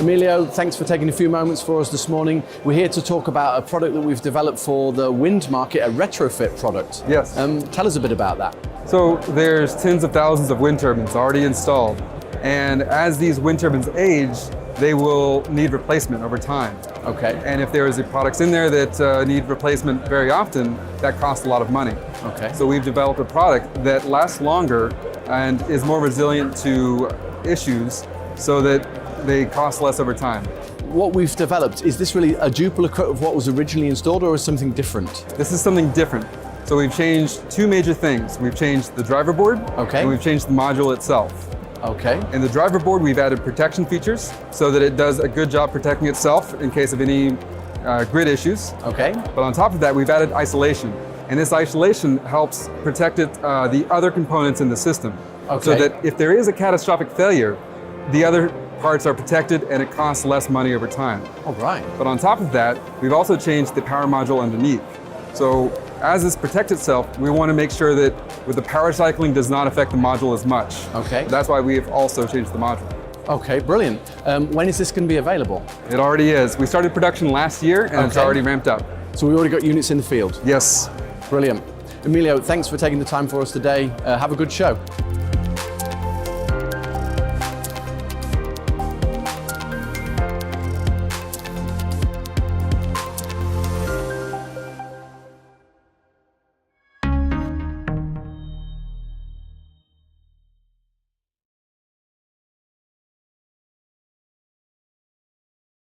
Emilio, thanks for taking a few moments for us this morning. We're here to talk about a product that we've developed for the wind market, a retrofit product. Yes. Tell us a bit about that. So there's tens of thousands of wind turbines already installed. And as these wind turbines age, they will need replacement over time. Okay. And if there is products in there that need replacement very often, that costs a lot of money. Okay. So we've developed a product that lasts longer and is more resilient to issues so that they cost less over time. What we've developed, is this really a duplicate of what was originally installed, or is something different? This is something different. So we've changed two major things. We've changed the driver board, okay, and we've changed the module itself. Okay. In the driver board, we've added protection features so that it does a good job protecting itself in case of any grid issues. Okay. But on top of that, we've added isolation. And this isolation helps protect the other components in the system. Okay. So that if there is a catastrophic failure, the other parts are protected and it costs less money over time. All right. But on top of that, we've also changed the power module underneath. So as this protects itself, we want to make sure that with the power cycling does not affect the module as much. Okay. That's why we've also changed the module. Okay, brilliant. When is this going to be available? It already is. We started production last year and it's already ramped up. So we already got units in the field? Yes. Brilliant. Emilio, thanks for taking the time for us today. Have a good show.